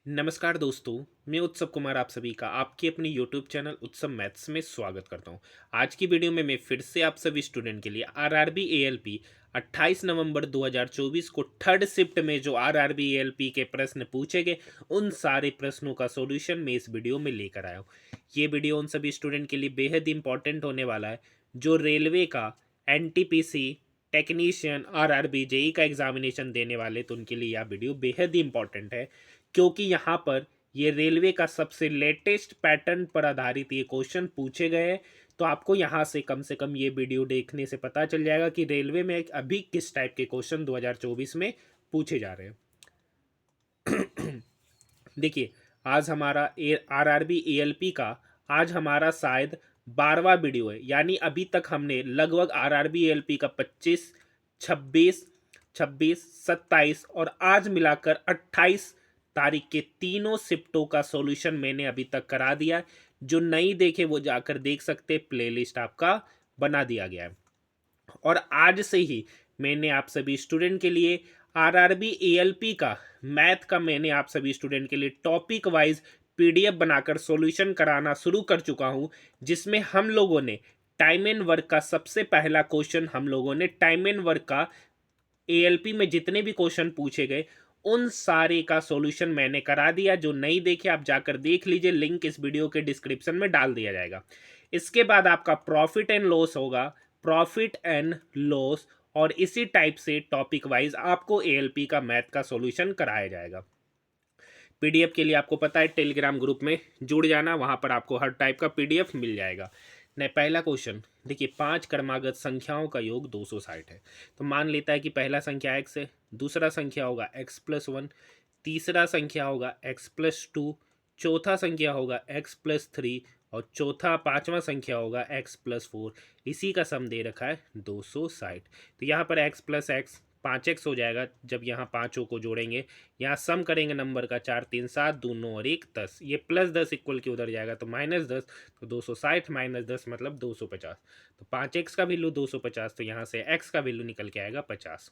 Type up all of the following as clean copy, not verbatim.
नमस्कार दोस्तों, मैं उत्सव कुमार आप सभी का आपके अपने यूट्यूब चैनल उत्सव मैथ्स में स्वागत करता हूं। आज की वीडियो में मैं फिर से आप सभी स्टूडेंट के लिए आरआरबी एएलपी 28 नवंबर 2024 को थर्ड शिफ्ट में जो आरआरबी एएलपी के प्रश्न पूछे गए उन सारे प्रश्नों का सॉल्यूशन मैं इस वीडियो में लेकर आया हूं। ये वीडियो उन सभी स्टूडेंट के लिए बेहद इंपॉर्टेंट होने वाला है जो रेलवे का एनटीपीसी टेक्नीशियन आरआरबी जेई का एग्जामिनेशन देने वाले, तो उनके लिए यह वीडियो बेहद ही इंपॉर्टेंट है क्योंकि यहाँ पर ये रेलवे का सबसे लेटेस्ट पैटर्न पर आधारित ये क्वेश्चन पूछे गए हैं। तो आपको यहाँ से कम ये वीडियो देखने से पता चल जाएगा कि रेलवे में अभी किस टाइप के क्वेश्चन 2024 में पूछे जा रहे हैं। देखिए, आज हमारा आरआरबी एएलपी का आज हमारा शायद 12वां वीडियो है। यानी अभी तक हमने लगभग आरआरबी एएलपी का 25, 26, 27 और आज मिलाकर 28 तारीख के तीनों शिफ्टों का सॉल्यूशन मैंने अभी तक करा दिया है। जो नहीं देखे वो जाकर देख सकते, प्लेलिस्ट आपका बना दिया गया है। और आज से ही मैंने आप सभी स्टूडेंट के लिए आरआरबी एएलपी का मैथ का मैंने आप सभी स्टूडेंट के लिए टॉपिक वाइज पीडीएफ बनाकर सॉल्यूशन कराना शुरू कर चुका हूं, जिसमें हम लोगों ने टाइम एंड वर्क का सबसे पहला क्वेश्चन हम लोगों ने टाइम एंड वर्क का एएलपी में जितने भी क्वेश्चन पूछे गए उन सारे का सॉल्यूशन मैंने करा दिया। जो नहीं देखे आप जाकर देख लीजिए, लिंक इस वीडियो के डिस्क्रिप्शन में डाल दिया जाएगा। इसके बाद आपका प्रॉफिट एंड लॉस होगा, प्रॉफिट एंड लॉस, और इसी टाइप से टॉपिक वाइज आपको एएलपी का मैथ का सॉल्यूशन कराया जाएगा। पीडीएफ के लिए आपको पता है टेलीग्राम ग्रुप में जुड़ जाना, वहां पर आपको हर टाइप का पीडीएफ मिल जाएगा। नहीं, पहला क्वेश्चन देखिए, 5 क्रमागत संख्याओं का योग 260 है। तो मान लेता है कि पहला संख्या x है, दूसरा संख्या होगा x+1, तीसरा संख्या होगा x+2, चौथा संख्या होगा x+3 और पांचवा संख्या होगा x+4। इसी का सम दे रखा है 260। तो यहाँ पर x+x 5x हो जाएगा जब यहाँ पाँचों को जोड़ेंगे। यहाँ सम करेंगे नंबर का, 4 3 7 2 9 और 1 10। ये +10 इक्वल के उधर जाएगा तो -10, तो 260 -10 मतलब 250। तो 5x का वैल्यू 250, तो यहाँ से x का वैल्यू निकल के आएगा 50।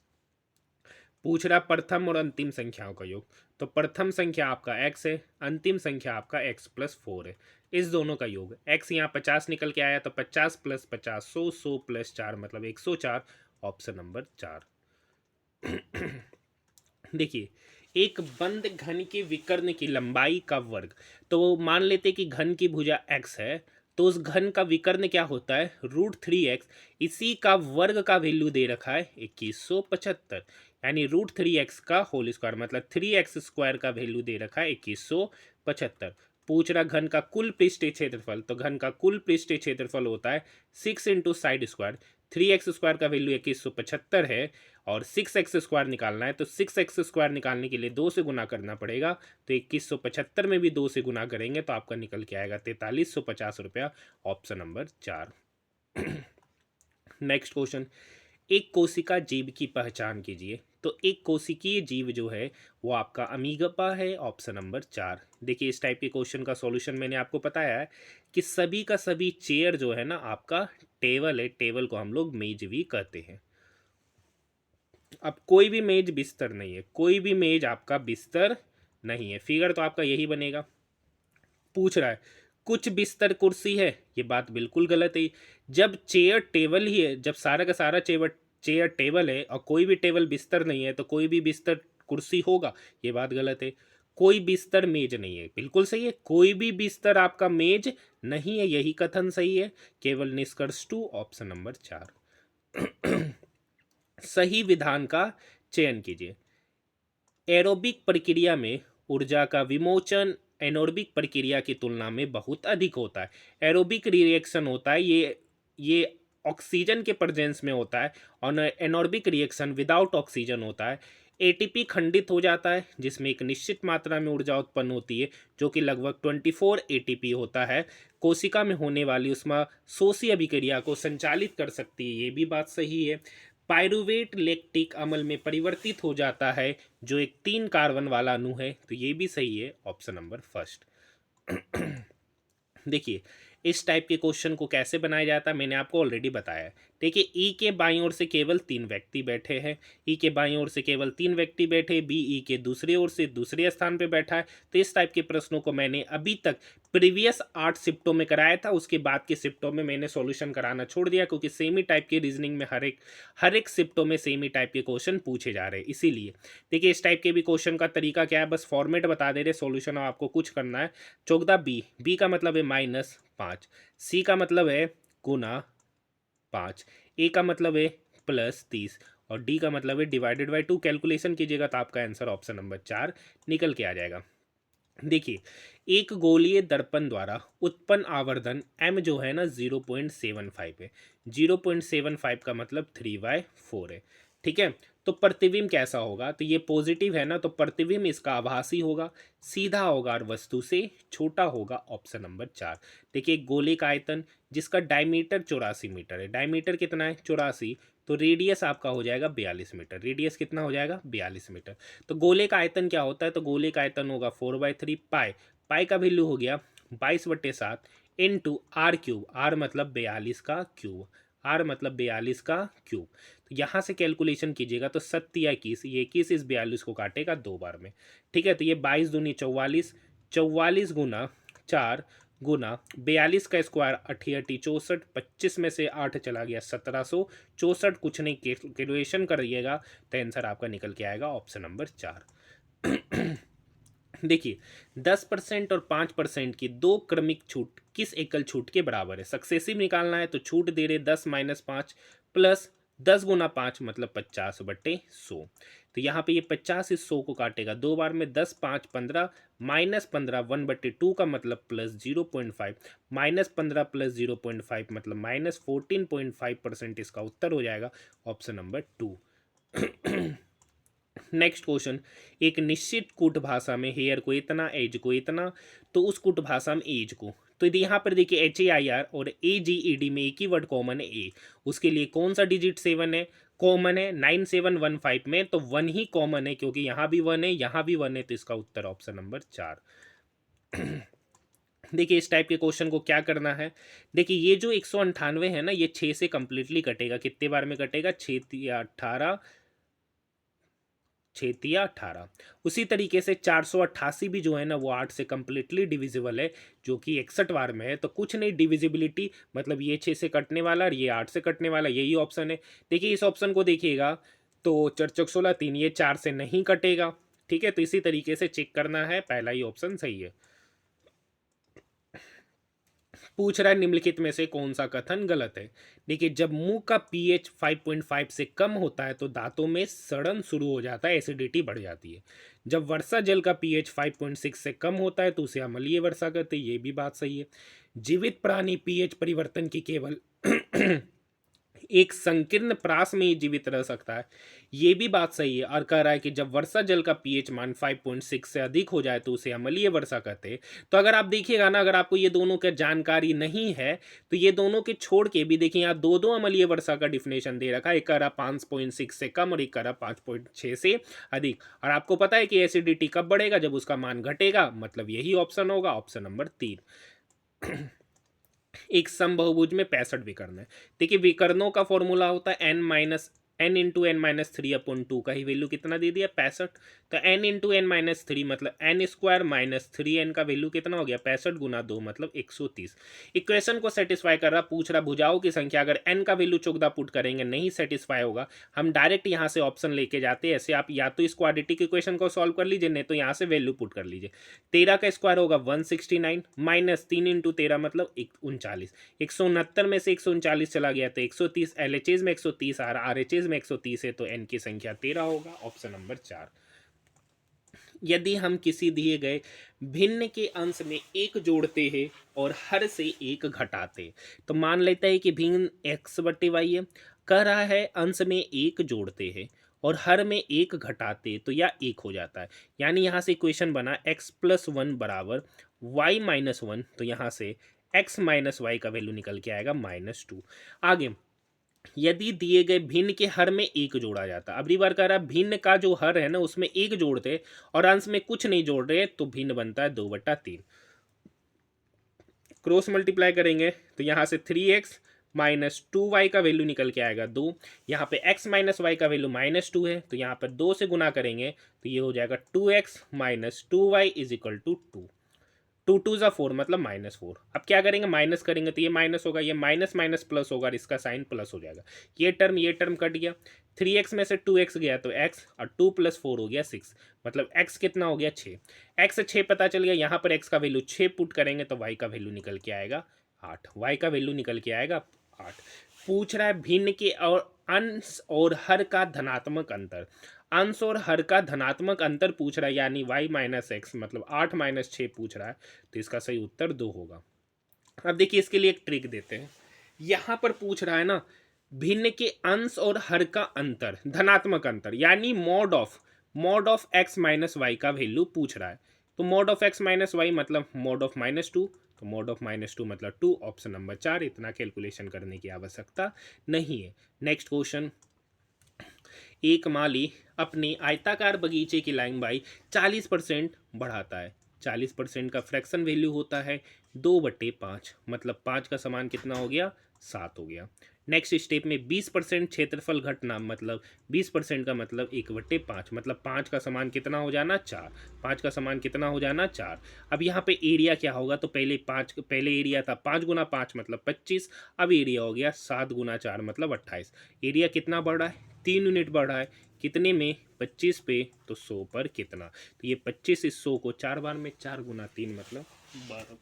पूछ रहा प्रथम और अंतिम संख्याओं का योग। तो प्रथम संख्या आपका x है, अंतिम संख्या आपका x+4 है। इस दोनों का योग x यहाँ 50 निकल के आया, तो 50 + 50 100, 100 + 4 मतलब 104। Option number 4। देखिए, एक बंद घन के विकर्ण की लंबाई का वर्ग। तो मान लेते कि घन की भुजा x है, तो उस घन का विकर्ण क्या होता है, √3x। इसी का वर्ग का वैल्यू दे रखा है 2175, यानी √3x का होल स्क्वायर मतलब 3x² का वैल्यू दे रखा है 2175। पूछ रहा घन का कुल पृष्ठीय क्षेत्रफल। तो घन का कुल पृष्ठीय क्षेत्रफल होता है 6 इंटू साइड स्क्वायर। 3x² का वैल्यू 2175 है और 6x² निकालना है, तो 6x² निकालने के लिए 2 से गुना करना पड़ेगा। तो 2175 में भी 2 से गुना करेंगे तो आपका निकल के आएगा 4350 रुपया। Option number 4। नेक्स्ट क्वेश्चन, एक कोशिका जीव की पहचान कीजिए। तो एक कोशिकीय जीव जो है वो आपका अमीगपा है। Option number 4। देखिए, इस टाइप के क्वेश्चन का सॉल्यूशन मैंने आपको बताया है कि सभी का सभी चेयर जो है ना आपका टेबल है, टेबल को हम लोग मेज भी कहते हैं। अब कोई भी मेज बिस्तर नहीं है, कोई भी मेज आपका बिस्तर नहीं है। फिगर तो आपका यही बनेगा। पूछ रहा है कुछ बिस्तर कुर्सी है, ये बात बिल्कुल गलत है। जब चेयर टेबल ही है, जब सारा का सारा चेयर टेबल है और कोई भी टेबल बिस्तर नहीं है, तो कोई भी बिस्तर कुर्सी होगा, ये बात गलत है। कोई बिस्तर मेज नहीं है, बिल्कुल सही है। कोई भी बिस्तर आपका मेज नहीं है, यही कथन सही है। केवल निष्कर्ष 2। Option number 4। सही विधान का चयन कीजिए। एरोबिक प्रक्रिया में ऊर्जा का विमोचन एनोर्बिक प्रक्रिया की तुलना में बहुत अधिक होता है। एरोबिक रिएक्शन होता है ये ऑक्सीजन के प्रेजेंस में होता है और एनोर्बिक रिएक्शन विदाउट ऑक्सीजन होता है। एटीपी खंडित हो जाता है जिसमें एक निश्चित मात्रा में ऊर्जा उत्पन्न होती है जो कि लगभग 24 एटीपी होता है। कोशिका में होने वाली उष्मा शोषी अभिक्रिया को संचालित कर सकती है, ये भी बात सही है। पायरुवेट लैक्टिक अम्ल में परिवर्तित हो जाता है जो एक 3 कार्बन वाला अणु है, तो ये भी सही है। Option number first. देखिए, इस टाइप के क्वेश्चन को कैसे बनाया जाता है मैंने आपको ऑलरेडी बताया है। देखिए ई के बाईं ओर से केवल 3 व्यक्ति बैठे हैं, ई के बाईं ओर से केवल 3 व्यक्ति बैठे, बी ई के दूसरी ओर से दूसरे स्थान पे बैठा है। तो इस टाइप के प्रश्नों को मैंने अभी तक प्रीवियस 8 शिफ्टों में कराया था, उसके बाद के शिफ्टों में मैंने सॉल्यूशन कराना छोड़ दिया, क्योंकि सेम ही टाइप के रीजनिंग में हर एक शिफ्टों में सेम ही टाइप के क्वेश्चन पूछे जा रहे हैं। इसीलिए देखिए इस टाइप के भी क्वेश्चन का तरीका क्या है, बस फॉर्मेट बता दे रहे, सॉल्यूशन आपको कुछ करना है। चौकदा बी, बी का मतलब है -5, सी का मतलब है गुना 5, ए का मतलब है +30 और डी का मतलब है /2। कैलकुलेशन कीजिएगा तो आपका आंसर ऑप्शन नंबर 4 निकल के आ जाएगा। देखिए एक गोलीय दर्पण द्वारा उत्पन्न आवर्धन m जो है ना 0.75 है। 0.75 का मतलब 3/4 है। ठीक है, तो प्रतिबिंब कैसा होगा, तो ये पॉजिटिव है ना, तो प्रतिबिंब इसका आभासी होगा, सीधा होगा और वस्तु से छोटा होगा, ऑप्शन नंबर 4। देखिए एक गोले का आयतन जिसका डायमीटर 84 मीटर है, डायमीटर कितना है 84, तो रेडियस आपका हो जाएगा 42 मीटर। रेडियस कितना हो जाएगा 42 मीटर। तो गोले का आयतन क्या होता है, तो गोले का आयतन होगा 4/3 पाई, पाई का वैल्यू हो गया 22/7 इंटू आर क्यूब, आर मतलब 42 का क्यूब, आर मतलब 42 का क्यूब। तो यहाँ से कैलकुलेशन कीजिएगा तो 7 या 21, ये 21 इस 42 को काटेगा 2 बार में। ठीक है, तो ये 22 दूनी 44, 44 गुना 4 गुना 42 का स्क्वायर 88 64, 25 में से 8 चला गया 1764, कुछ नहीं कैलकुलेशन करिएगा तो आंसर आपका निकल के आएगा ऑप्शन नंबर 4। देखिए 10% और 5% की दो क्रमिक छूट किस एकल छूट के बराबर है। सक्सेसिव निकालना है तो छूट दे रहे 10-5 प्लस 10 गुना 5 मतलब 50/100। तो यहाँ पे ये 50 इस 100 को काटेगा 2 बार में, 10 5 15 -15 1/2 का मतलब +0.5, -15 + 0.5 मतलब -14.5% इसका उत्तर हो जाएगा ऑप्शन नंबर 2। नेक्स्ट क्वेश्चन, एक निश्चित कूट भाषा में हेयर को इतना, एज को इतना, तो उस कूट भाषा में एज को, तो यहाँ पर देखिए HAIR और AGED में एक ही वर्ड कॉमन है ए, उसके लिए कौन सा डिजिट 7 है कॉमन है, 9715 में तो 1 ही कॉमन है, क्योंकि यहाँ भी 1 है यहाँ भी 1 है, तो इसका उत्तर ऑप्शन नंबर 4। देखिए इस टाइप के क्वेश्चन को क्या करना है, देखिए ये जो 198 है ना, ये 6 से कंप्लीटली कटेगा, कितने बार में कटेगा 6 या 18, 6 या 18। उसी तरीके से 488 भी जो है ना वो 8 से कंप्लीटली डिविजिबल है, जो कि 61 बार में है, तो कुछ नहीं डिविजिबिलिटी मतलब ये 6 से कटने वाला और ये 8 से कटने वाला, यही ऑप्शन है। देखिए इस ऑप्शन को देखिएगा तो 4 चौक 16 3, ये 4 से नहीं कटेगा। ठीक है, तो इसी तरीके से चेक करना है, पहला ही ऑप्शन सही है। पूछ रहा है निम्नलिखित में से कौन सा कथन गलत है। देखिए जब मुंह का पीएच 5.5 से कम होता है तो दांतों में सड़न शुरू हो जाता है, एसिडिटी बढ़ जाती है। जब वर्षा जल का पीएच 5.6 से कम होता है तो उसे अम्लीय वर्षा कहते हैं, ये भी बात सही है। जीवित प्राणी पीएच परिवर्तन की केवल एक संकीर्ण प्रास में ही जीवित रह सकता है, ये भी बात सही है। और कह रहा है कि जब वर्षा जल का पीएच मान 5.6 से अधिक हो जाए तो उसे अम्लीय वर्षा कहते हैं। तो अगर आप देखिएगा ना, अगर आपको ये दोनों का जानकारी नहीं है तो ये दोनों के छोड़ के भी देखिए यहाँ दो दो अम्लीय वर्षा का डिफिनेशन दे रखा है, एक कह रहा 5.6 से कम और एक कह रहा 5.6 से अधिक। और आपको पता है कि एसिडिटी कब बढ़ेगा, जब उसका मान घटेगा, मतलब यही ऑप्शन होगा ऑप्शन नंबर 3। एक समबहुभुज में 65 विकर्ण है। देखिए विकर्णों का फॉर्मूला होता है n इंटू एन माइनस 3/2 का ही वैल्यू कितना दे दिया 65, तो n इंटू एन माइनस 3 मतलब n स्क्वायर माइनस 3n का वैल्यू कितना हो गया 65 गुना 2 मतलब 130। इक्वेशन को सेटिस्फाई कर रहा, पूछ रहा भुजाओं की संख्या, अगर n का वैल्यू चौकदा पुट करेंगे नहीं सेटिस्फाई होगा, हम डायरेक्ट यहाँ से ऑप्शन लेके जाते हैं। ऐसे आप या तो इस क्वाड्रेटिक इक्वेशन को सॉल्व कर लीजिए, नहीं तो यहाँ से वैल्यू पुट कर लीजिए। 13 का स्क्वायर होगा 169 माइनस 3 इंटू 13 मतलब 39, 169 में से 139 चला गया तो 130, LHS में 130 आ रहा, RHS में 130 है, तो n की संख्या 13 होगा ऑप्शन नंबर 4। यदि हम किसी दिए गए भिन्न के अंश में एक जोड़ते हैं और हर से एक घटाते, तो मान लेते हैं कि भिन्न x/y है, कह रहा है अंश में एक जोड़ते हैं और हर में एक घटाते तो या एक हो जाता है। यानी यहाँ से इक्वेशन बना x+1 बराबर y-1, तो यहाँ से x माइनस वाई का वैल्यू निकल के आएगा -2। आगे यदि दिए गए भिन्न के हर में एक जोड़ा जाता, अगली बार कह रहा है भिन्न का जो हर है ना उसमें एक जोड़ते और अंश में कुछ नहीं जोड़ रहे, तो भिन्न बनता है 2/3। क्रॉस मल्टीप्लाई करेंगे तो यहाँ से 3x -2y का वैल्यू निकल के आएगा 2। यहाँ पे x माइनस वाई का वैल्यू -2 है, तो यहाँ पर 2 से गुना करेंगे तो ये हो जाएगा 2x minus 2y is equal to 2। 2 2 ज़ा 4 मतलब -4। अब क्या करेंगे, माइनस करेंगे तो ये माइनस होगा, ये माइनस माइनस प्लस होगा और इसका साइन प्लस हो जाएगा। ये टर्म कट गया। 3x में से 2x गया तो x और 2 + 4 हो गया 6, मतलब x कितना हो गया 6। x 6 पता चल गया, यहाँ पर x का वैल्यू 6 पुट करेंगे तो y का वैल्यू निकल के आएगा 8। y का वैल्यू निकल के आएगा 8। पूछ रहा है भिन्न के और अंश और हर का धनात्मक अंतर। अंश और हर का धनात्मक अंतर पूछ रहा है, यानी y माइनस एक्स मतलब 8 माइनस 6 पूछ रहा है, तो इसका सही उत्तर 2 होगा। अब देखिए इसके लिए एक ट्रिक देते हैं। यहाँ पर पूछ रहा है ना भिन्न के अंश और हर का अंतर, धनात्मक अंतर, यानी mod of X minus Y का वैल्यू पूछ रहा है। तो mod of X minus Y मतलब मॉड ऑफ -2, तो मॉड ऑफ -2 मतलब 2, ऑप्शन नंबर 4। इतना कैलकुलेशन करने की आवश्यकता नहीं है। Next question. एक माली अपने आयताकार बगीचे की लंबाई 40% बढ़ाता है। 40% का फ्रैक्शन वैल्यू होता है 2/5, मतलब 5 का समान कितना हो गया 7 हो गया। नेक्स्ट स्टेप में 20% क्षेत्रफल घटना, मतलब 20% का मतलब 1/5, मतलब 5 का समान कितना हो जाना 4। 5 का समान कितना हो जाना 4। अब यहाँ पे एरिया क्या होगा, तो पहले एरिया था 5 गुना 5 मतलब 25, अब एरिया हो गया 7 गुना 4 मतलब 28। एरिया कितना बढ़ रहा है, 3 यूनिट बढ़ रहा है। कितने में, 25 पे, तो 100 पर कितना। तो ये 25 इस 100 को 4 बार में 4 गुना 3 मतलब 12।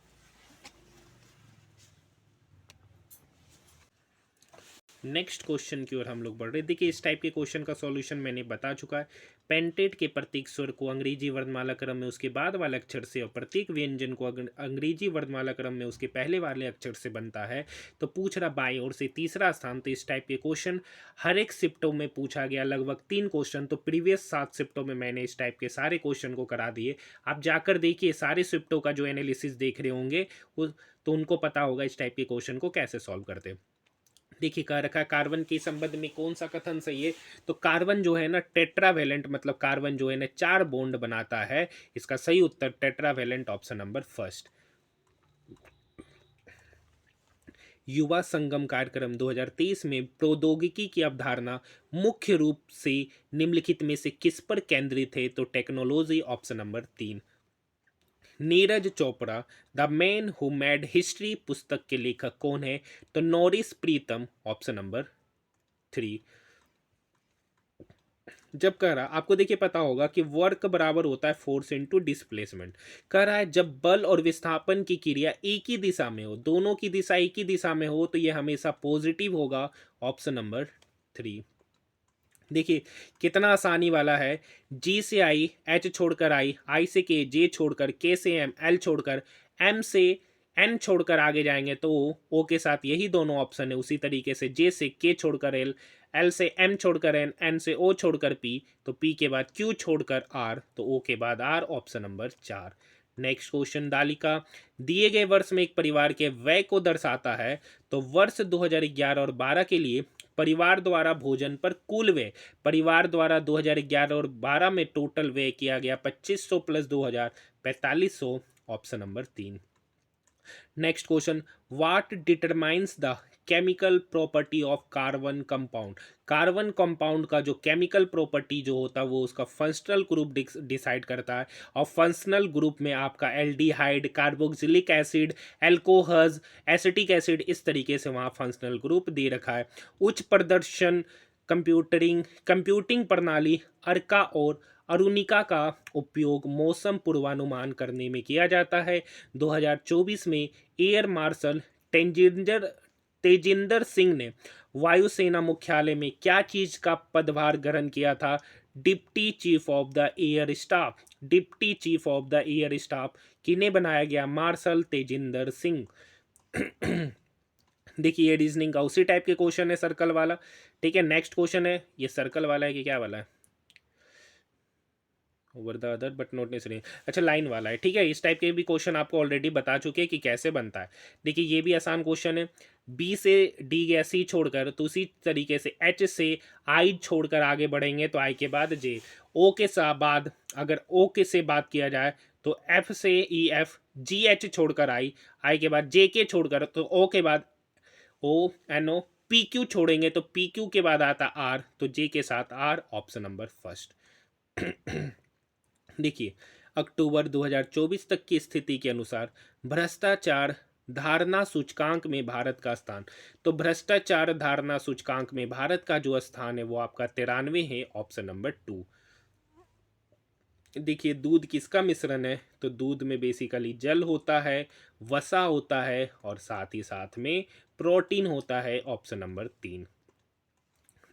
नेक्स्ट क्वेश्चन की ओर हम लोग बढ़ रहे हैं। देखिए इस टाइप के क्वेश्चन का सॉल्यूशन मैंने बता चुका है। पेंटेड के प्रत्येक स्वर को अंग्रेजी वर्णमाला क्रम में उसके बाद वाले अक्षर से और प्रत्येक व्यंजन को अंग्रेजी वर्णमाला क्रम में उसके पहले वाले अक्षर से बनता है। तो पूछ रहा बाईं ओर से तीसरा स्थान। तो इस टाइप के क्वेश्चन हर एक शिफ्टों में पूछा गया, लगभग 3 क्वेश्चन। तो प्रीवियस 7 शिफ्टों में मैंने इस टाइप के सारे क्वेश्चन को करा दिए। आप जाकर देखिए सारे शिफ्टों का जो एनालिसिस देख रहे होंगे तो उनको पता होगा इस टाइप के क्वेश्चन को कैसे सॉल्व करते हैं। देखिए कह रखा है कार्बन के संबंध में कौन सा कथन सही है। तो कार्बन जो है ना टेट्रावेलेंट, मतलब कार्बन जो है ना 4 बॉन्ड बनाता है। इसका सही उत्तर tetravalent, option number first. Yuva Sangam कार्यक्रम 2023 में प्रौद्योगिकी की अवधारणा मुख्य रूप से निम्नलिखित में से किस पर केंद्रित है। तो technology, option number 3। Neeraj Chopra the man who made history पुस्तक के लेखक कौन है। तो नॉरिस प्रीतम, ऑप्शन नंबर 3। जब कह रहा आपको देखिए पता होगा कि वर्क बराबर होता है फोर्स इनटू डिस्प्लेसमेंट। कह रहा है जब बल और विस्थापन की क्रिया एक ही दिशा में हो, दोनों की दिशा एक ही दिशा में हो, तो ये हमेशा पॉजिटिव होगा, ऑप्शन नंबर 3। देखिए कितना आसानी वाला है। जी से आई, एच छोड़कर आई से के, जे छोड़कर, के से एम, एल छोड़कर, एम से एन छोड़कर आगे जाएंगे तो ओ के साथ यही दोनों ऑप्शन है। उसी तरीके से जे से के छोड़कर एल, एल से एम छोड़कर एन, एन से ओ छोड़कर पी, तो पी के बाद क्यू छोड़कर आर, तो ओ के बाद R, option number 4। Next question. दालिका दिए गए वर्ष में एक परिवार के व्यय को दर्शाता है। तो वर्ष 2011 और 12 के लिए परिवार द्वारा भोजन पर कुल व्यय, परिवार द्वारा 2011 और 12 में टोटल व्यय किया गया 2500 plus 2000 4500, option number 3। Next question. What determines the chemical property of carbon compound. Carbon compound का जो केमिकल प्रॉपर्टी जो होता है वो उसका फंक्शनल ग्रुप डिसाइड करता है। और फंक्शनल ग्रुप में आपका aldehyde, carboxylic acid, alcohol, acetic acid, इस तरीके से वहाँ फंक्शनल ग्रुप दे रखा है। उच्च प्रदर्शन कंप्यूटिंग प्रणाली अर्का और अरुणिका का उपयोग मौसम पूर्वानुमान करने में किया जाता है। 2024 में एयर मार्शल तेजिंदर सिंह ने वायुसेना मुख्यालय में क्या चीज का पदभार ग्रहण किया था। Deputy chief of the air staff. Deputy chief of the air staff किन्हें बनाया गया, मार्शल तेजिंदर सिंह। देखिए ये रीजनिंग का उसी टाइप के क्वेश्चन है, सर्कल वाला। ठीक है नेक्स्ट क्वेश्चन है, ये सर्कल वाला है कि क्या वाला है, over the other but not necessary, अच्छा लाइन वाला है। ठीक है इस टाइप के भी क्वेश्चन आपको ऑलरेडी बता चुके हैं कि कैसे बनता है। देखिए ये भी आसान क्वेश्चन है। बी से डी गया, सी छोड़कर, तो उसी तरीके से एच से आई छोड़कर आगे बढ़ेंगे तो आई के बाद जे, ओ के साथ बाद अगर ओ के से बात किया जाए तो एफ से ई एफ, जी एच छोड़कर आई के बाद जे के छोड़कर, तो ओ के बाद ONO। पी क्यू छोड़ेंगे तो पी क्यू के बाद आता आर, तो जे के साथ आर, ऑप्शन नंबर फर्स्ट। देखिए, अक्टूबर 2024 तक की स्थिति के अनुसार भ्रष्टाचार धारणा सूचकांक में भारत का स्थान, तो भ्रष्टाचार धारणा सूचकांक में भारत का जो स्थान है वो आपका 93 है, ऑप्शन नंबर 2। देखिए, दूध किसका मिश्रण है, तो दूध में बेसिकली जल होता है, वसा होता है और साथ ही साथ में प्रोटीन होता है, ऑप्शन नंबर 3।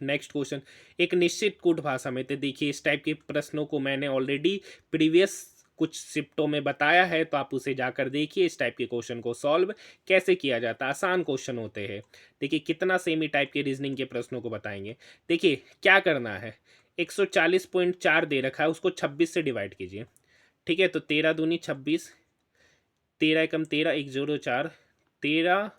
नेक्स्ट क्वेश्चन, एक निश्चित कूट भाषा में, तो देखिए इस टाइप के प्रश्नों को मैंने ऑलरेडी प्रीवियस कुछ शिफ्टों में बताया है, तो आप उसे जाकर देखिए इस टाइप के क्वेश्चन को सॉल्व कैसे किया जाता है। आसान क्वेश्चन होते हैं। देखिए कितना सेमी टाइप के रीजनिंग के प्रश्नों को बताएंगे। देखिए क्या करना है, 140.4 दे रखा है, उसको 26 से डिवाइड कीजिए। ठीक है, तो 13 दूनी 26, 13 एकम 13, 104, 13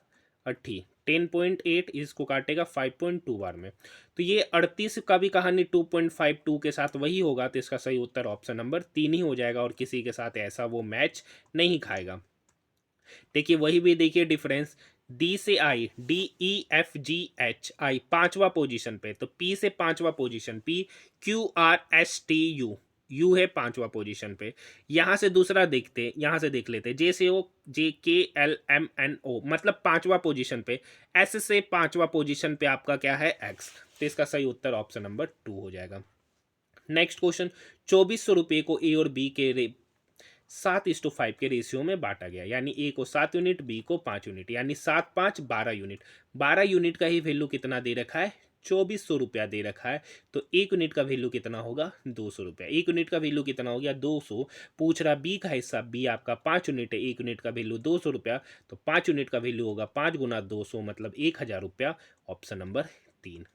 80, 10.8, इसको काटेगा 5.2 बार में, तो ये 38 का भी कहानी 2.52 के साथ वही होगा, तो इसका सही उत्तर ऑप्शन नंबर 3 ही हो जाएगा, और किसी के साथ ऐसा वो मैच नहीं खाएगा। देखिए वही भी देखिए डिफरेंस, डी से आई, DEFGHI पांचवा पोजीशन पे, तो पी से पांचवा पोजीशन, PQRSTU, यू है पांचवा पोजीशन पे। यहां से दूसरा देखते, यहां से देख लेते, जे से ओ, JKLMNO मतलब पांचवा पोजीशन पे, एस से पांचवा पोजीशन पे आपका क्या है, एक्स, तो इसका सही उत्तर ऑप्शन नंबर 2 हो जाएगा। नेक्स्ट क्वेश्चन, 2400 रुपये को ए और बी के 7:5 के रेशियो में बांटा गया, यानी ए को 7 यूनिट, बी को 5 यूनिट, यानी 7 5 12 यूनिट। 12 यूनिट का ही वैल्यू कितना दे रखा है, 2400 रुपया दे रखा है, तो एक यूनिट का वैल्यू कितना होगा, 200 रुपया। एक यूनिट का वैल्यू कितना हो गया, 200। पूछ रहा बी का हिस्सा, बी आपका 5 यूनिट है, एक यूनिट का वैल्यू 200 रुपया, तो 5 यूनिट का वैल्यू होगा 5 गुना 200 मतलब 1000 रुपया, ऑप्शन नंबर 3।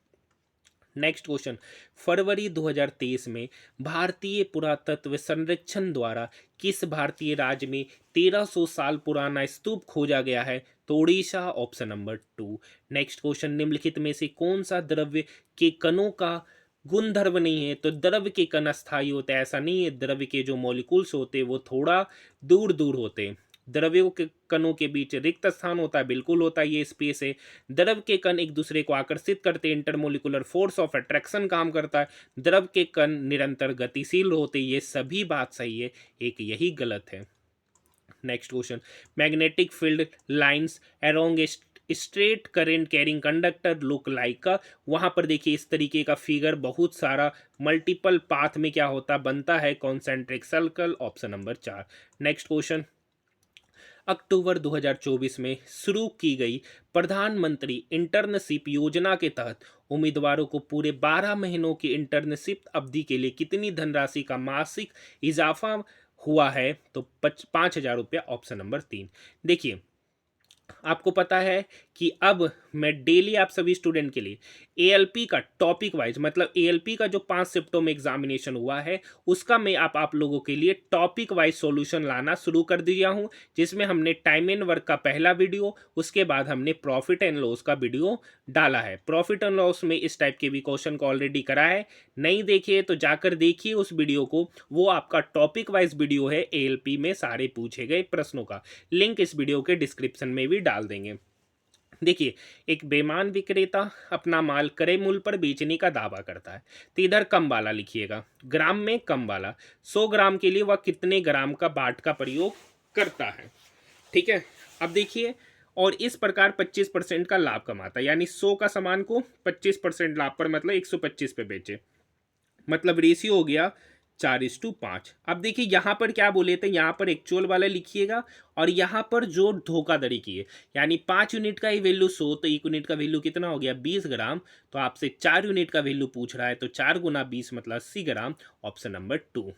नेक्स्ट क्वेश्चन, फरवरी 2023 में भारतीय पुरातत्व संरक्षण द्वारा किस भारतीय राज्य में 1300 साल पुराना स्तूप खोजा गया है, तो Orissa, option number 2। Next question, निम्नलिखित में से कौन सा द्रव्य के कणों का गुणधर्म नहीं है, तो द्रव्य के कण अस्थायी होते हैं, ऐसा नहीं है, द्रव्य के जो मॉलिक्यूल्स होते हैं वो थोड़ा दूर दूर होते हैं। द्रव्यों के कणों के बीच रिक्त स्थान होता है, बिल्कुल होता है, ये स्पेस है। द्रव के कण एक दूसरे को आकर्षित करते हैं, इंटरमोलिकुलर फोर्स ऑफ अट्रैक्शन काम करता है। द्रव के कण निरंतर गतिशील होते, ये सभी बात सही है, एक यही गलत है। Next question, magnetic field lines along a straight current carrying conductor look like का, वहां पर देखिए इस तरीके का फिगर बहुत सारा मल्टीपल पाथ में क्या होता बनता है, concentric circle, option number 4। Next question, October 2024 में शुरू की गई प्रधानमंत्री इंटर्नशिप योजना के तहत उम्मीदवारों को पूरे 12 महीनों की इंटर्नशिप अवधि के लिए कितनी धनराशि का मासिक इजाफा हुआ है, तो 5,000 रुपया, ऑप्शन नंबर 3। देखिए आपको पता है कि अब मैं डेली आप सभी स्टूडेंट के लिए एएलपी का टॉपिक वाइज, मतलब एएलपी का जो 5 शिफ्टों में एग्जामिनेशन हुआ है उसका मैं आप लोगों के लिए टॉपिक वाइज सॉल्यूशन लाना शुरू कर दिया हूं, जिसमें हमने टाइम एंड वर्क का पहला वीडियो, उसके बाद हमने प्रॉफिट एंड लॉस का वीडियो डाला है। प्रॉफिट एंड लॉस में इस टाइप के भी क्वेश्चन को ऑलरेडी करा है, नहीं देखिए तो जाकर देखिए उस वीडियो को, वो आपका टॉपिक वाइज वीडियो है, एएलपी में सारे पूछे गए प्रश्नों का लिंक इस वीडियो के डिस्क्रिप्शन में भी डाल देंगे। देखिए, एक बेईमान विक्रेता अपना माल क्रय मूल्य पर बेचने का दावा करता है, तो इधर कम वाला लिखिएगा, ग्राम में कम वाला, 100 ग्राम के लिए वह कितने ग्राम का बाट का प्रयोग करता है। ठीक है, अब देखिए, और इस प्रकार 25% का लाभ कमाता है, यानी 100 का सामान को 25% लाभ पर, मतलब 125 पे बेचे, मतलब रेशियो हो गया 4:5। अब देखिए यहाँ पर क्या बोले थे, यहाँ पर एक्चुअल वाला लिखिएगा, और यहाँ पर जो धोखाधड़ी की है, यानी 5 यूनिट का ही वैल्यू 100, तो 1 यूनिट का वैल्यू कितना हो गया, 20 ग्राम, तो आपसे 4 यूनिट का वैल्यू पूछ रहा है, तो 4 गुना 20 मतलब 80 ग्राम, ऑप्शन नंबर 2।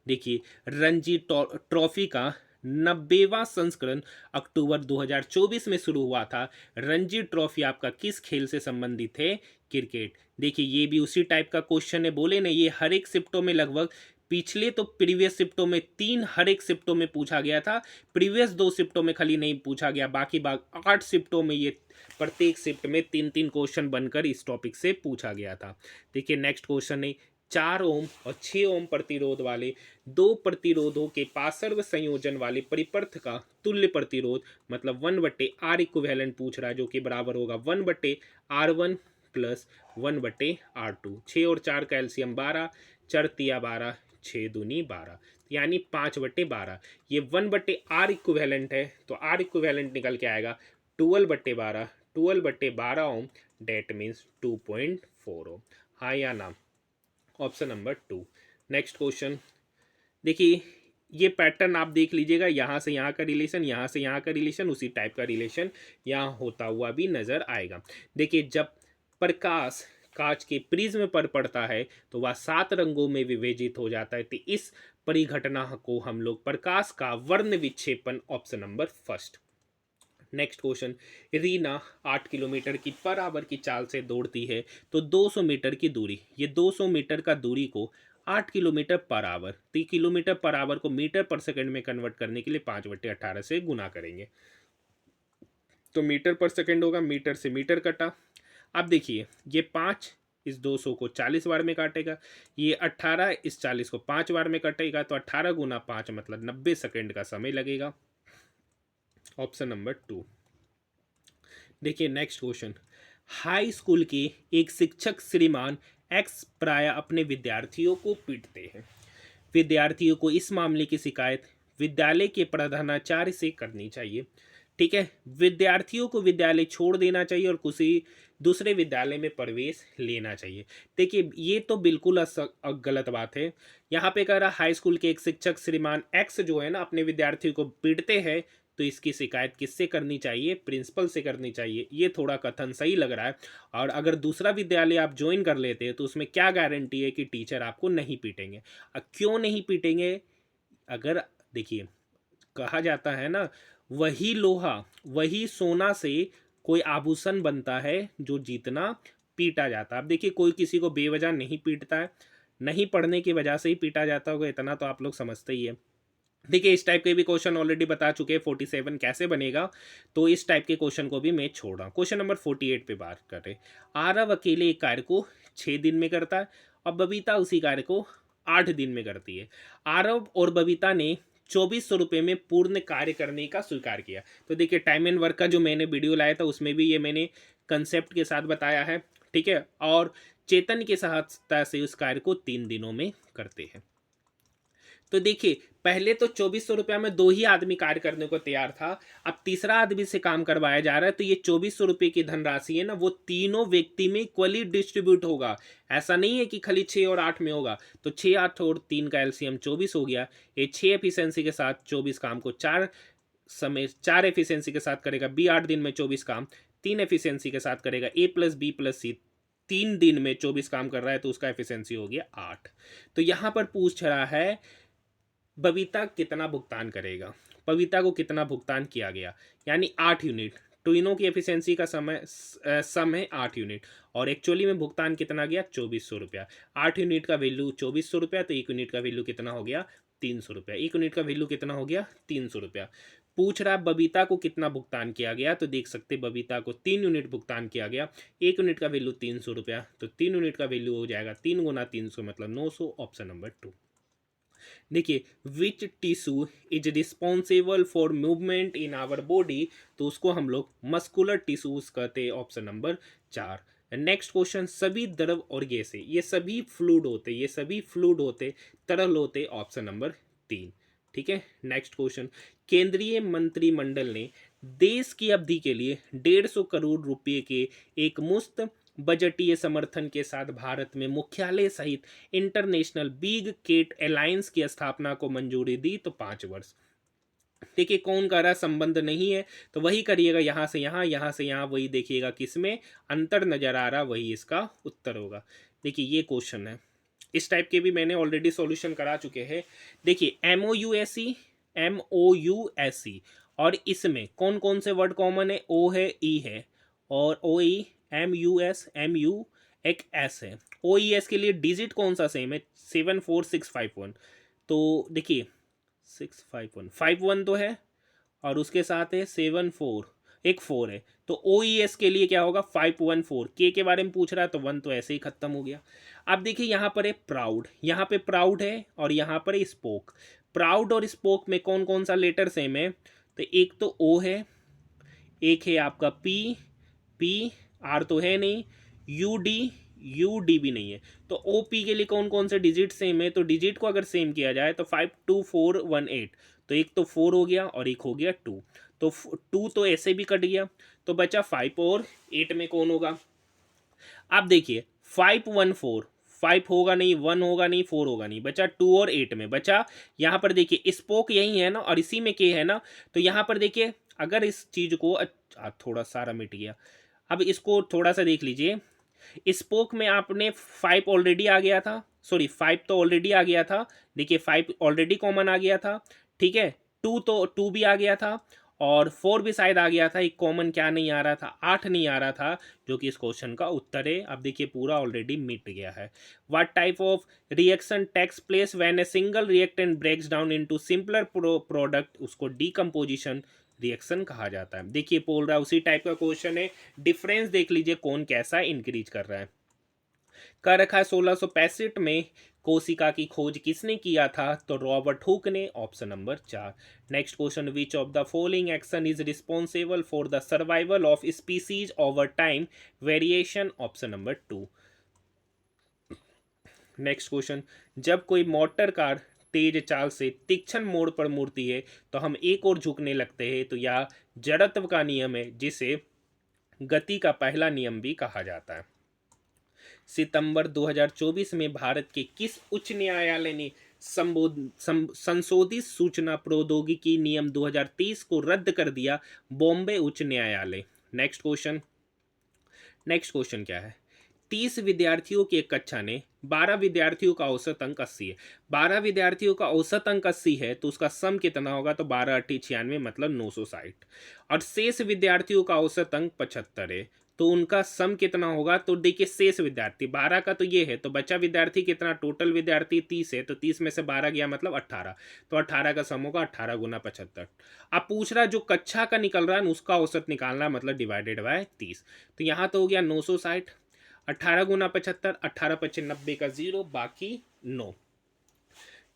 देखिए, रणजी ट्रॉफी का 90वां संस्करण अक्टूबर 2024 में शुरू हुआ था। रणजी ट्रॉफी आपका किस खेल से संबंधित है, क्रिकेट। देखिए ये भी उसी टाइप का क्वेश्चन है, बोले ना ये हर एक शिफ्टों में लगभग, पिछले तो प्रीवियस शिफ्टों में 3 हर एक शिफ्टों में पूछा गया था, प्रीवियस 2 शिफ्टों में खाली नहीं पूछा गया, बाकी 8 शिफ्टों में ये प्रत्येक शिफ्ट में 3-3 क्वेश्चन बनकर इस टॉपिक से पूछा गया था। देखिए नेक्स्ट क्वेश्चन है, 4 ओम और 6 ओम प्रतिरोध वाले दो प्रतिरोधों के पार्श्व संयोजन वाले परिपथ का तुल्य प्रतिरोध मतलब 1/R इक्विवेलेंट पूछ रहा है, जो कि बराबर होगा 1/R1 प्लस 1/R2। 6 और 4 कैल्शियम 12, चर तिया 12, 6 दूनी 12, यानी 5/12। ये 1/R इक्विवेलेंट है, तो R इक्विवेलेंट निकल के आएगा 12/12, 12/12 ओम, डेट मीन्स 2.4 ओम। हाँ या ना? Option number 2। नेक्स्ट क्वेश्चन देखिए, ये पैटर्न आप देख लीजिएगा, यहाँ से यहाँ का रिलेशन, यहाँ से यहाँ का रिलेशन, उसी टाइप का रिलेशन यहाँ होता हुआ भी नजर आएगा। देखिए, जब प्रकाश कांच के प्रिज्म पर पड़ता है तो वह 7 रंगों में विभाजित हो जाता है। तो इस परिघटना को हम लोग प्रकाश का वर्ण विक्षेपन, option number first. Next question, Reena 8 kilometre की पर आवर की चाल से दौड़ती है तो 200 मीटर की दूरी, ये 200 मीटर का दूरी को 8 किलोमीटर पर आवर, तो किलोमीटर पर आवर को मीटर पर सेकंड में कन्वर्ट करने के लिए 5/18 से गुना करेंगे, तो मीटर पर सेकंड होगा, मीटर से मीटर कटा। अब देखिए, ये 5 इस 200 को 40 बार में काटेगा, ये 18 इस 40 को 5 बार में कटेगा, तो 18 गुना 5 मतलब 90 सेकंड का समय लगेगा, ऑप्शन नंबर 2। देखिए नेक्स्ट क्वेश्चन, हाई स्कूल के एक शिक्षक श्रीमान एक्स प्राय अपने विद्यार्थियों को पीटते हैं। विद्यार्थियों को इस मामले की शिकायत विद्यालय के प्रधानाचार्य से करनी चाहिए। ठीक है, विद्यार्थियों को विद्यालय छोड़ देना चाहिए और किसी दूसरे विद्यालय में प्रवेश लेना चाहिए। देखिए, ये तो बिल्कुल गलत बात है। यहाँ पे कह रहा हाई स्कूल के एक शिक्षक श्रीमान एक्स जो है ना, अपने विद्यार्थियों को पीटते हैं, तो इसकी शिकायत किससे करनी चाहिए? प्रिंसिपल से करनी चाहिए। ये थोड़ा कथन सही लग रहा है। और अगर दूसरा विद्यालय आप ज्वाइन कर लेते हैं तो उसमें क्या गारंटी है कि टीचर आपको नहीं पीटेंगे? क्यों नहीं पीटेंगे? अगर देखिए, कहा जाता है ना, वही लोहा वही सोना से कोई आभूषण बनता है जो जितना पीटा जाता है। अब देखिए, कोई किसी को बेवजह नहीं पीटता है, नहीं पढ़ने की वजह से ही पीटा जाता होगा, इतना तो आप लोग समझते ही है। देखिए, इस टाइप के भी क्वेश्चन ऑलरेडी बता चुके हैं 47 कैसे बनेगा, तो इस टाइप के क्वेश्चन को भी मैं छोड़ रहा हूँ। क्वेश्चन नंबर 48 पे बात करें। आरव अकेले एक कार्य को 6 दिन में करता है और बबीता उसी कार्य को 8 दिन में करती है। आरव और बबीता ने 2400 रुपये में पूर्ण कार्य करने का स्वीकार किया। तो देखिए, टाइम एंड वर्क का जो मैंने वीडियो लाया था उसमें भी ये मैंने कंसेप्ट के साथ बताया है। ठीक है, और चेतन की सहायता से उस कार्य को 3 दिनों में करते हैं। तो देखिए, पहले तो 2400 रुपया में 2 ही आदमी कार्य करने को तैयार था, अब तीसरा आदमी से काम करवाया जा रहा है, तो ये 2400 रुपये की धनराशि है ना, वो तीनों व्यक्ति में इक्वली डिस्ट्रीब्यूट होगा। ऐसा नहीं है कि खाली 6 और 8 में होगा। तो 6, 8 और 3 का एलसीएम 24 हो गया। ये 6 एफिशिएंसी के साथ 24 काम को 4 एफिशिएंसी के साथ करेगा बी, 8 दिन में 24 काम। 3 एफिशिएंसी के साथ करेगा ए प्लस बी प्लस सी, 3 दिन में 24 काम कर रहा है, तो उसका एफिशिएंसी हो गया 8। तो यहाँ पर पूछ रहा है बबीता कितना भुगतान करेगा, बबीता को कितना भुगतान किया गया, यानी 8 यूनिट। ट्विनों की एफिशिएंसी का सम है 8 यूनिट, और एक्चुअली में भुगतान कितना गया? 2400 रुपया। 8 यूनिट का वैल्यू 2400 रुपया, तो 1 यूनिट का वैल्यू कितना हो गया? 300 रुपया। 1 यूनिट का वैल्यू कितना हो गया? 300 रुपया। पूछ रहा बबीता को कितना भुगतान किया गया, तो देख सकते बबीता को 3 यूनिट भुगतान किया गया। 1 यूनिट का वैल्यू 300 रुपया, तो 3 यूनिट का वैल्यू हो जाएगा 3 गुना 300 मतलब 900, ऑप्शन नंबर 2। देखिए, which tissue is responsible for movement in our body, तो उसको हम लोग मस्कुलर टिश्यूज कहते हैं, ऑप्शन नंबर 4। नेक्स्ट क्वेश्चन, सभी द्रव और गैसें ये सभी फ्लूइड होते, ये सभी फ्लूइड होते, तरल होते, ऑप्शन नंबर 3। ठीक है, नेक्स्ट क्वेश्चन, केंद्रीय मंत्रिमंडल ने देश की अवधि के लिए 150 करोड़ रुपए के एक मुश्त बजटीय समर्थन के साथ भारत में मुख्यालय सहित इंटरनेशनल बिग केट अलायंस की स्थापना को मंजूरी दी, तो 5 वर्ष। देखिए, कौन कर रहा, संबंध नहीं है, तो वही करिएगा, यहाँ से यहाँ, यहाँ से यहाँ, वही देखिएगा किसमें अंतर नजर आ रहा, वही इसका उत्तर होगा। देखिए, ये क्वेश्चन है, इस टाइप के भी मैंने ऑलरेडी सॉल्यूशन करा चुके हैं। देखिए, MOUSE और इसमें कौन कौन से वर्ड कॉमन है? ओ है, ई है, और OE, MU एक S है। OES के लिए डिजिट कौन सा सेम है? 74651। तो देखिए, 651 51 तो है, और उसके साथ है 74, एक 4 है। तो OES के लिए क्या होगा 514। के बारे में पूछ रहा है तो 1 तो ऐसे ही खत्म हो गया। अब देखिए यहाँ पर है प्राउड, यहाँ पे प्राउड है और यहाँ पर है स्पोक। प्राउड और स्पोक में कौन कौन सा लेटर सेम है? तो एक तो O है, एक है आपका पी आर तो है नहीं, यू डी भी नहीं है। तो OP के लिए कौन कौन से डिजिट सेम है? तो डिजिट को अगर सेम किया जाए तो 52418, तो एक तो 4 हो गया और एक हो गया 2। तो 2 तो ऐसे भी कट गया, तो बचा 5 और 8 में कौन होगा? आप देखिए 514, 5 होगा नहीं, 1 होगा नहीं, 4 होगा नहीं, बचा 2 और 8 में बचा। यहाँ पर देखिए स्पोक यही है ना और इसी में के है ना, तो यहाँ पर देखिए अगर इस चीज को थोड़ा सारा मिट गया। अब इसको थोड़ा सा देख लीजिए, स्पोक में आपने 5 ऑलरेडी आ गया था, सॉरी 5 तो ऑलरेडी आ गया था, देखिए 5 ऑलरेडी कॉमन आ गया था, ठीक है। 2 तो 2 भी आ गया था और 4 भी शायद आ गया था। एक कॉमन क्या नहीं आ रहा था? 8 नहीं आ रहा था, जो कि इस क्वेश्चन का उत्तर है। अब देखिए पूरा ऑलरेडी मिट गया है। What type of reaction takes place when a single reactant breaks down into simpler product? उसको डीकम्पोजिशन रिएक्शन कहा जाता है। देखिए बोल रहा है उसी टाइप का क्वेश्चन है, डिफरेंस देख लीजिए कौन कैसा इंक्रीज कर रहा है। कर रखा है 1665 में कोशिका की खोज किसने किया था? तो रॉबर्ट हुक ने, option number 4। Next question, which of the following action is responsible for the survival of species over time? Variation, option number 2। Next question, जब कोई मोटर कार तेज चाल से तीक्ष्ण मोड़ पर मुड़ती है तो हम एक और झुकने लगते हैं, तो यह जड़त्व का नियम है, जिसे गति का पहला नियम भी कहा जाता है। सितंबर 2024 में भारत के किस उच्च न्यायालय ने संशोधित सूचना प्रौद्योगिकी नियम 2023 को रद्द कर दिया? बॉम्बे उच्च न्यायालय। नेक्स्ट क्वेश्चन क्या है? 30 विद्यार्थियों की एक कक्षा ने 12 विद्यार्थियों का औसत अंक 80 है। 12 विद्यार्थियों का औसत अंक 80 है तो उसका सम कितना होगा? तो 12 8 96 मतलब 960। और शेष विद्यार्थियों का औसत अंक 75 है तो उनका सम कितना होगा? तो देखिए शेष विद्यार्थी 12 का तो ये है, तो बचा विद्यार्थी कितना? टोटल विद्यार्थी 30 है तो 30 में से 12 गया मतलब 18, तो 18 का सम होगा 18 गुना 75। अब पूछ रहा जो कक्षा का निकल रहा है उसका औसत निकालना, मतलब डिवाइडेड बाय 30। तो यहाँ तो हो गया 960, 18 गुना 75, 18 पच्चे 90 का 0, बाकी 9,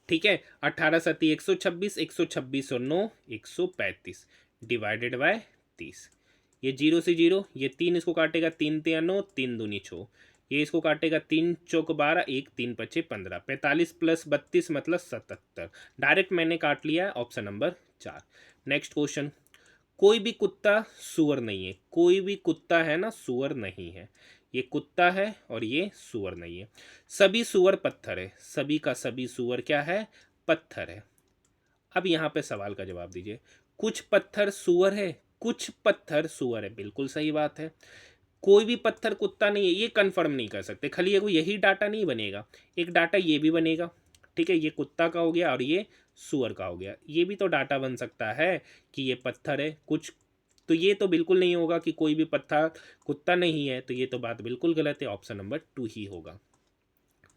ठीक है। 18 सती 126, 126 और 9 135 डिवाइडेड बाय 30। ये 0 से 0, ये 3 इसको काटेगा, 3 3 9, 3 दूनी 6, ये इसको काटेगा, 3 चौक 12, 1 3 पच्चे 15, 45 प्लस 32 मतलब 77। डायरेक्ट मैंने काट लिया है, ऑप्शन नंबर 4। नेक्स्ट क्वेश्चन, कोई भी कुत्ता सुअर नहीं है। कोई भी कुत्ता है ना सुअर नहीं है, ये कुत्ता है और ये सुअर नहीं है। सभी सुअर पत्थर है, सभी का सभी सुअर क्या है? पत्थर है। अब यहाँ पे सवाल का जवाब दीजिए, कुछ पत्थर सुअर है, कुछ पत्थर सुअर है, बिल्कुल सही बात है। कोई भी पत्थर कुत्ता नहीं है ये कंफर्म नहीं कर सकते, खाली यही डाटा नहीं बनेगा, एक डाटा ये भी बनेगा, ठीक है। ये कुत्ता का हो गया और ये सुअर का हो गया, ये भी तो डाटा बन सकता है कि ये पत्थर है कुछ, तो ये तो बिल्कुल नहीं होगा कि कोई भी पत्थर कुत्ता नहीं है, तो ये तो बात बिल्कुल गलत है, ऑप्शन नंबर 2 ही होगा।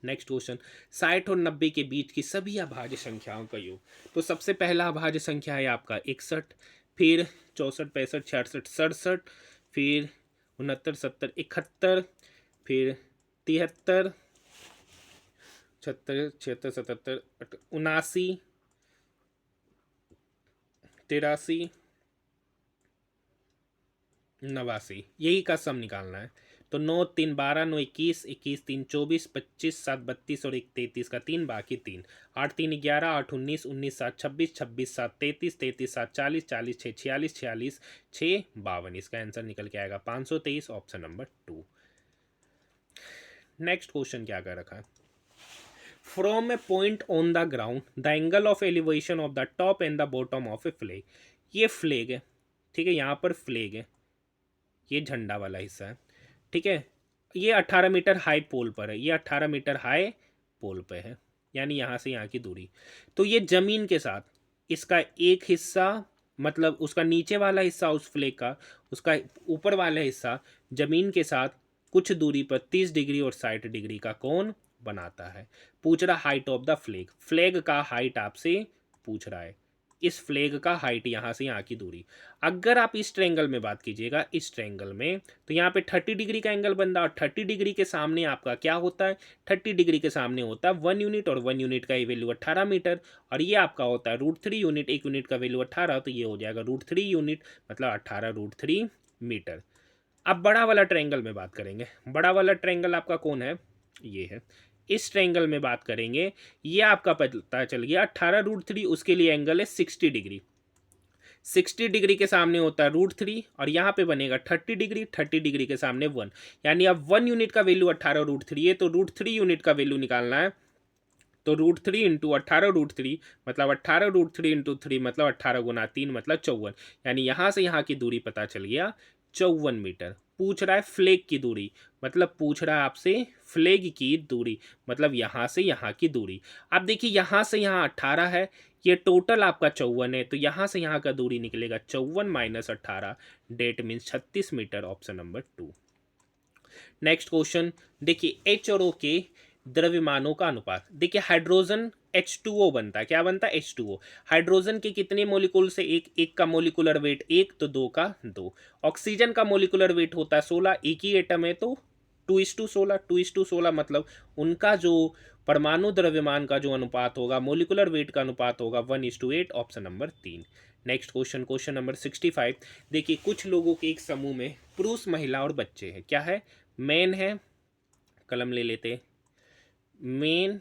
नेक्स्ट क्वेश्चन, 60 और 90 के बीच की सभी अभाज्य संख्याओं का योग। तो सबसे पहला अभाज्य संख्या है आपका 61, फिर 64 65 66 67, फिर 69 70 71, फिर 73 76 76 77 79 83 89, यही का सम निकालना है। तो 9 3 12 9 21 21 3 24 25 7 32 और 1 33 का 3, बाकी 3, 8 3 11 8 19 19 7 26 26 7 33 33 7 40 40 6 46 46 6 52, इसका आंसर निकल के आएगा 523, ऑप्शन नंबर 2। नेक्स्ट क्वेश्चन क्या कर रखा है, from A point on the ground the angle of elevation of the top and the bottom of A flag. ये फ्लैग है, ठीक है, यहाँ पर फ्लैग है, ये झंडा वाला हिस्सा है, ठीक है। ये 18 मीटर हाई पोल पर है, ये 18 मीटर हाई पोल पे है, यानी यहाँ से यहाँ की दूरी। तो ये जमीन के साथ इसका एक हिस्सा, मतलब उसका नीचे वाला हिस्सा उस फ्लैग का, उसका ऊपर वाला हिस्सा जमीन के साथ कुछ दूरी पर 30 डिग्री और 60 डिग्री का कोण बनाता है। पूछ रहा height of the flag, flag का हाइट आपसे पूछ रहा है, इस फ्लैग का हाइट यहाँ से यहाँ की दूरी। अगर आप इस ट्रायंगल में बात कीजिएगा, इस ट्रायंगल में, तो यहाँ पे 30 डिग्री का एंगल बन रहा है और 30 डिग्री के सामने आपका क्या होता है, 30 डिग्री के सामने होता है 1 यूनिट, और 1 यूनिट का वैल्यू 18 मीटर, और ये आपका होता है √3 यूनिट, 1 यूनिट का वैल्यू 18, तो ये हो जाएगा √3 यूनिट, मतलब 18 √3 मीटर। अब बड़ा वाला ट्रायंगल में बात करेंगे। बड़ा वाला ट्रायंगल आपका कौन है, ये है। इस ट्रायंगल में बात करेंगे, ये आपका पता चल गया 18 √3, उसके लिए एंगल है 60 डिग्री। 60 डिग्री के सामने होता है √3, और यहाँ पे बनेगा 30 डिग्री, 30 डिग्री के सामने 1, यानी अब 1 यूनिट का वैल्यू 18 √3 है, तो √3 यूनिट का वैल्यू निकालना है, तो √3 इंटू 18 √3 मतलब 18 √3 इंटू 3 मतलब 18 गुना 3 मतलब 54, यानी यहाँ से यहाँ की दूरी पता चल गया 54 मीटर। पूछ रहा है फ्लैग की दूरी, मतलब पूछ रहा है आपसे फ्लैग की दूरी, मतलब यहाँ से यहाँ की दूरी। अब देखिए यहाँ से यहाँ 18 है, ये टोटल आपका 54 है, तो यहाँ से यहाँ का दूरी निकलेगा 54 minus 18, that means 36 metre, option number 2। Next question देखिए, एच और ओ के द्रव्यमानों का अनुपात। देखिए हाइड्रोजन H2O बनता है, क्या बनता है, H2O। हाइड्रोजन के कितने मोलिकुल से, एक का मोलिकुलर वेट 1, तो 2 का 2। ऑक्सीजन का मोलिकुलर वेट होता है 16, एक ही एटम है, तो 2:16, 2:16 मतलब उनका जो परमाणु द्रव्यमान का जो अनुपात होगा, मोलिकुलर वेट का अनुपात होगा 1:8, option number 3। Next question, question number 65। देखिए कुछ लोगों के एक समूह में पुरुष, महिला और बच्चे हैं, क्या है, मैन है, कलम ले लेते हैं, मेन,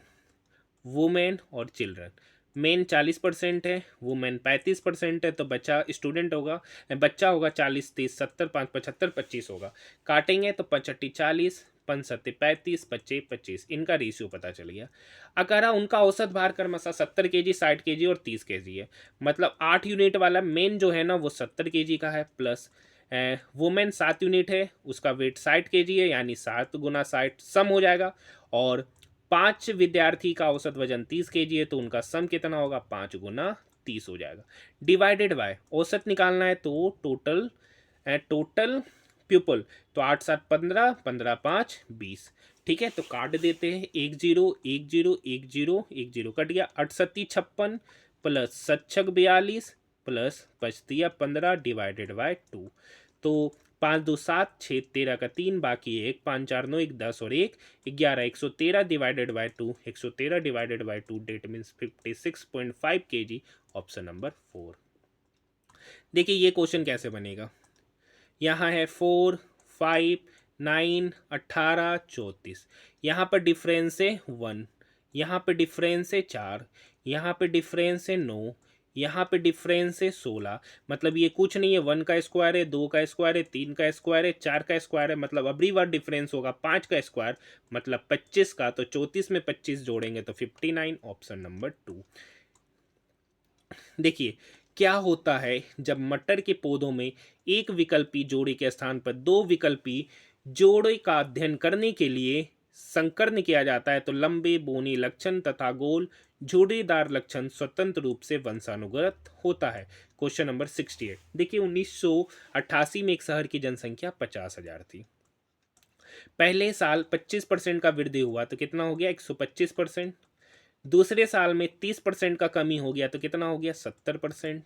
वुमेन और चिल्ड्रन। मेन 40% है, वुमेन 35% है, तो बच्चा स्टूडेंट होगा, बच्चा होगा 40, 30, 70, 5, 75, 25 होगा। काटेंगे तो 65, 40, 5, 35, 25, 25, इनका रेशियो पता चल गया। अगर उनका औसत भार क्रमशः 70 kg, 60 kg और 30 kg है, मतलब 8 यूनिट वाला मेन जो है ना वो 70 kg का है, प्लस वुमेन 7 यूनिट है, उसका वेट 60 kg है, यानी 7 गुना 60 सम हो जाएगा, और 5 विद्यार्थी का औसत वजन 30 kg है, तो उनका सम कितना होगा, 5 गुना 30 हो जाएगा। डिवाइडेड बाय औसत निकालना है, तो टोटल प्यूपल, तो 8 7 15, 15 5 20। ठीक है, तो काट देते हैं, 1 0 1 0 1 0 1 0 कट गया, 8 56 प्लस 7 42 प्लस 15 डिवाइडेड बाय 2, तो 5 2 7 6 13 का 3 बाकी 1, 5 4 9 1 10 और 1 11, 113 divided by 2, 113 divided by 2, that means 56.5 kg, option number 4। देखिए ये क्वेश्चन कैसे बनेगा, यहाँ है 4 5 9 18 34, यहाँ पर डिफरेंस है 1, यहाँ पे डिफरेंस है 4, यहाँ पे डिफरेंस है 9, यहाँ पे डिफरेंस है 16, मतलब ये कुछ नहीं है, 1 का स्क्वायर है, 2 का स्क्वायर है, 3 का स्क्वायर है, 4 का स्क्वायर है, मतलब अबरी बार डिफरेंस होगा 5 का स्क्वायर, मतलब 25 का, तो 34 में 25 जोड़ेंगे तो 59, ऑप्शन नंबर 2। देखिए क्या होता है जब मटर के पौधों में एक विकल्पी जोड़ी के स्थान पर दो विकल्पी जोड़े का अध्ययन करने के लिए संकर्ण किया जाता है, तो लंबे बोनी लक्षण तथा गोल जोड़ीदार लक्षण स्वतंत्र रूप से वंशानुगत होता है। Question number 68। देखिए 1988 में एक शहर की जनसंख्या 50,000 थी। पहले साल 25% का वृद्धि हुआ तो कितना हो गया, 125%। दूसरे साल में 30% का कमी हो गया तो कितना हो गया, 70%।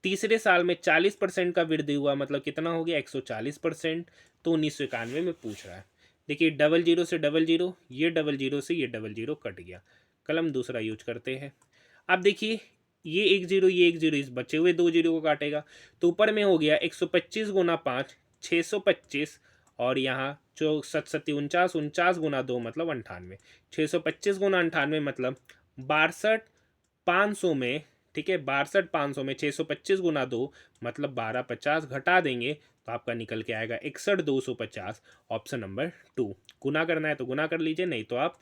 तीसरे साल में 40% का वृद्धि हुआ, मतलब कितना हो गया, 140%। तो 1991 में पूछ रहा है। देखिए डबल जीरो से डबल जीरो, ये डबल जीरो से ये डबल जीरो कट गया, कलम दूसरा यूज करते हैं। अब देखिए ये 1 0, ये 1 0, इस बचे हुए 2 0 को काटेगा, तो ऊपर में हो गया 125 गुना 5 625, और यहाँ जो 7 49 49 गुना 2 मतलब 98, 625 गुना 98 मतलब 62 500 में, ठीक है, 62 500 में 625 गुना 2 मतलब 1250 घटा देंगे तो आपका निकल के आएगा 61 250, ऑप्शन नंबर 2। गुना करना है तो गुना कर लीजिए, नहीं तो आप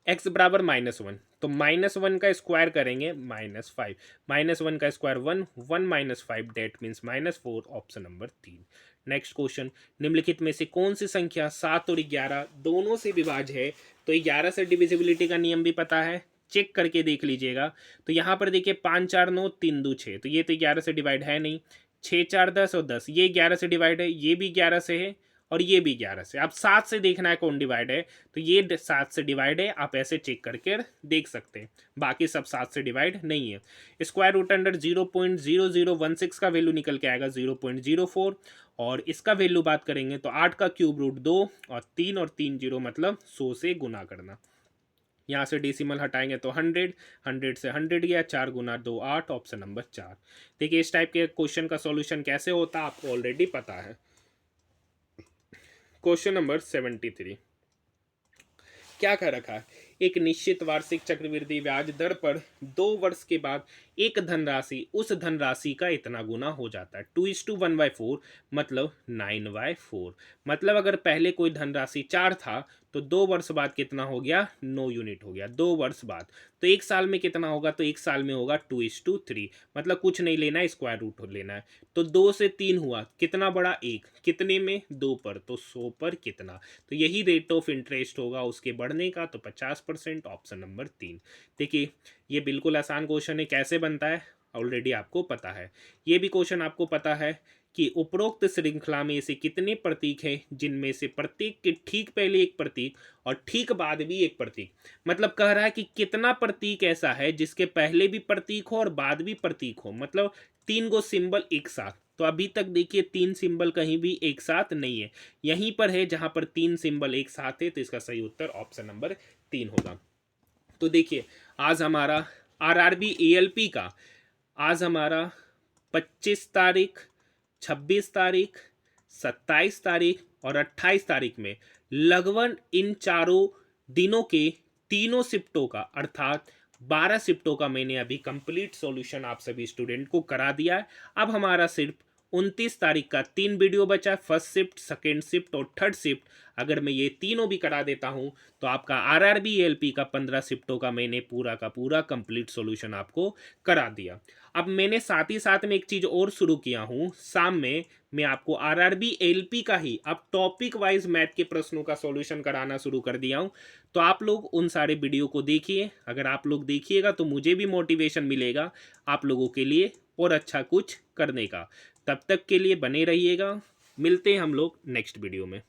x बराबर -1, तो -1 का स्क्वायर करेंगे -5, -1 का square 1, 1 -5, that means -4, option number 3। Next question, निम्नलिखित में से कौन सी संख्या 7 और 11 दोनों से विभाज्य है, तो 11 से डिविजिबिलिटी का नियम भी पता है, चेक करके देख लीजिएगा। तो यहाँ पर देखिए 5 4 9 3 2 6, तो ये तो 11 से डिवाइड है नहीं, 6 4 10 और 10, ये 11 से डिवाइड है, ये भी 11 से है, और ये भी 11 से। अब 7 से देखना है कौन डिवाइड है, तो ये 7 से डिवाइड है, आप ऐसे चेक करके देख सकते हैं। बाकी सब 7 से डिवाइड नहीं है। स्क्वायर रूट अंडर 0.0016 का वैल्यू निकल के आएगा 0.04, और इसका वैल्यू बात करेंगे तो 8 का क्यूब रूट 2 और 3 और 3 जीरो मतलब 100 से गुना करना। यहाँ से डेसिमल हटाएंगे तो 100, 100 से 100 गया, 4 गुना 2 8, ऑप्शन नंबर 4। देखिए इस टाइप के क्वेश्चन का सॉल्यूशन कैसे होता है आपको ऑलरेडी पता है। क्वेश्चन नंबर 73 क्या कह रखा है, एक निश्चित वार्षिक चक्रवृद्धि ब्याज दर पर 2 वर्ष के बाद एक धनराशि उस धनराशि का इतना गुना हो जाता है। 2:1/4 मतलब 9/4। मतलब अगर पहले कोई धनराशि 4 था तो 2 वर्ष बाद कितना हो गया, 9 यूनिट हो गया 2 वर्ष बाद। तो एक साल में कितना होगा, तो एक साल में होगा 2:3। मतलब कुछ नहीं लेना है, स्क्वायर रूट लेना है। तो 2 से 3 हुआ, कितना बड़ा, 1 कितने में, 2 पर, तो 100 पर कितना। तो यही रेट ऑफ इंटरेस्ट होगा उसके बढ़ने का, तो 50%, ऑप्शन नंबर 3। देखिए ये बिल्कुल आसान क्वेश्चन है, कैसे बनता है ऑलरेडी आपको पता है। ये भी क्वेश्चन आपको पता है कि उपरोक्त श्रृंखला में से कितने प्रतीक हैं जिनमें से प्रत्येक के ठीक पहले एक प्रतीक और ठीक बाद भी एक प्रतीक। मतलब कह रहा है कि कितना प्रतीक ऐसा है जिसके पहले भी प्रतीक हो और बाद भी प्रतीक हो, मतलब 3 गो सिंबल एक साथ। तो अभी तक देखिए 3 सिंबल कहीं भी एक साथ नहीं है, यहीं पर है जहां पर 3 सिंबल एक साथ है। तो इसका सही उत्तर ऑप्शन नंबर 3 होगा। तो देखिए आज हमारा आरआरबी एएलपी का, आज हमारा 25 तारीख, 26 तारीख, 27 तारीख और 28 तारीख में लगभग इन चारों दिनों के तीनों शिफ्टों का अर्थात 12 शिफ्टों का मैंने अभी कंप्लीट सॉल्यूशन आप सभी स्टूडेंट को करा दिया है। अब हमारा सिर्फ 29 तारीख का 3 वीडियो बचा है, फर्स्ट शिफ्ट, सेकेंड शिफ्ट और थर्ड शिफ्ट। अगर मैं ये तीनों भी करा देता हूँ तो आपका आरआरबी एएलपी का 15 शिफ्टों का मैंने पूरा का पूरा कंप्लीट सॉल्यूशन आपको करा दिया। अब मैंने साथ ही साथ में एक चीज़ और शुरू किया हूँ, शाम में मैं आपको आरआरबी एएलपी का ही अब टॉपिक वाइज मैथ के प्रश्नों का सॉल्यूशन कराना शुरू कर दिया हूँ। तो आप लोग उन सारे वीडियो को देखिए, अगर आप लोग देखिएगा तो मुझे भी मोटिवेशन मिलेगा आप लोगों के लिए और अच्छा कुछ करने का। तब तक के लिए बने रहिएगा, मिलते हैं हम लोग नेक्स्ट वीडियो में।